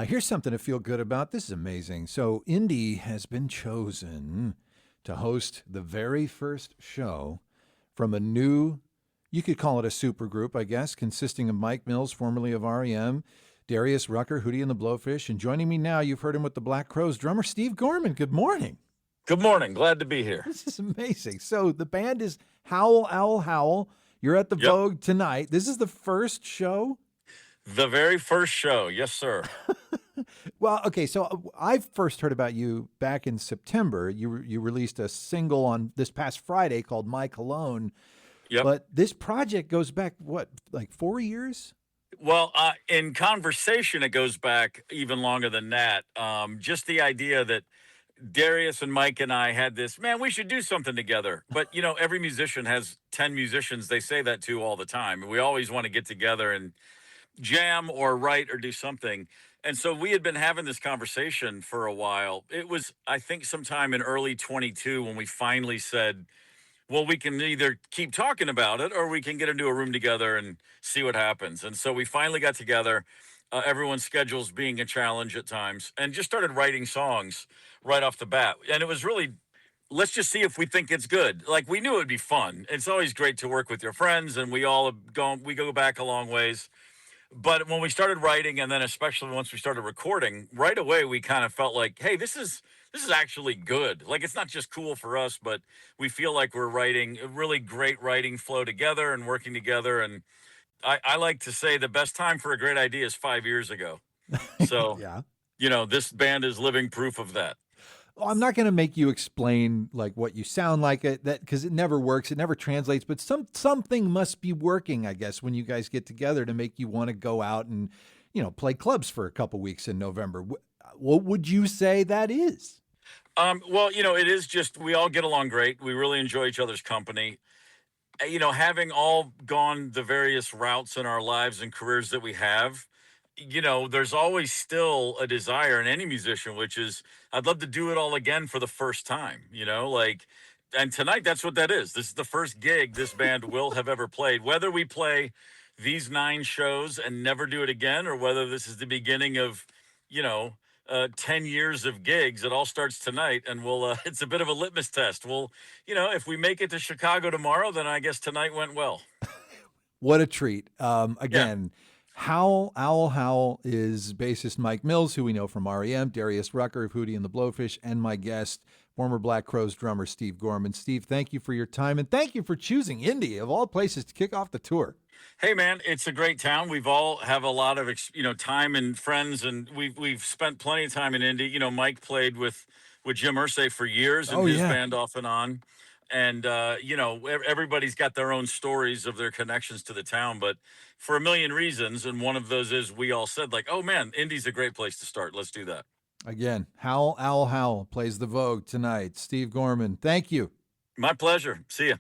Here's something to feel good about. This is amazing. So, Indy has been chosen to host the very first show from a new, you could call it a supergroup, I guess, consisting of Mike Mills, formerly of R.E.M., Darius, Rucker, Hootie, and the Blowfish. And joining me now, you've heard him with the Black Crowes, drummer Steve Gorman. Good morning. Good morning. Glad to be here. This is amazing. So, the band is Howl, Owl, Howl. You're at the Yep. Vogue tonight. This is the first show? The very first show. Yes, sir. Well, okay, so I first heard about you back in September. You released a single on this past Friday called My Cologne. Yep. But this project goes back, what, like 4 years? Well, in conversation, it goes back even longer than that. Just the idea that Darius and Mike and I had this, man, we should do something together. But, every musician has 10 musicians they say that to all the time. And we always want to get together and jam or write or do something. And so we had been having this conversation for a while. It was, I think, sometime in early 22 when we finally said, well, we can either keep talking about it or we can get into a room together and see what happens. And so we finally got together, everyone's schedules being a challenge at times, and just started writing songs right off the bat. And it was really, let's just see if we think it's good. Like, we knew it would be fun. It's always great to work with your friends, and we go back a long ways. But when we started writing, and then especially once we started recording, right away we kind of felt like, hey, this is actually good. Like, it's not just cool for us, but we feel like we're writing a really great writing flow together and working together. And I like to say the best time for a great idea is 5 years ago. So, Yeah. this band is living proof of that. Well, I'm not going to make you explain like what you sound like that because it never works. It never translates. But something must be working, I guess, when you guys get together to make you want to go out and, play clubs for a couple weeks in November. What would you say that is? Well, it is just, we all get along great. We really enjoy each other's company. Having all gone the various routes in our lives and careers that we have, there's always still a desire in any musician, which is, I'd love to do it all again for the first time, and tonight, that's what that is. This is the first gig this band will have ever played. Whether we play these 9 shows and never do it again, or whether this is the beginning of, 10 years of gigs, it all starts tonight, and it's a bit of a litmus test. If we make it to Chicago tomorrow, then I guess tonight went well. What a treat. Again, Howl, Owl, Howl is bassist Mike Mills, who we know from R.E.M., Darius Rucker of Hootie and the Blowfish, and my guest, former Black Crowes drummer Steve Gorman. Steve, thank you for your time, and thank you for choosing Indy, of all places, to kick off the tour. Hey, man, it's a great town. We've all have a lot of, time and friends, and we've spent plenty of time in Indy. Mike played with Jim Irsay for years and his band off and on. And, everybody's got their own stories of their connections to the town, but for a million reasons. And one of those is we all said, like, oh, man, Indy's a great place to start. Let's do that. Again, Howl, Owl, Howl plays the Vogue tonight. Steve Gorman, thank you. My pleasure. See ya.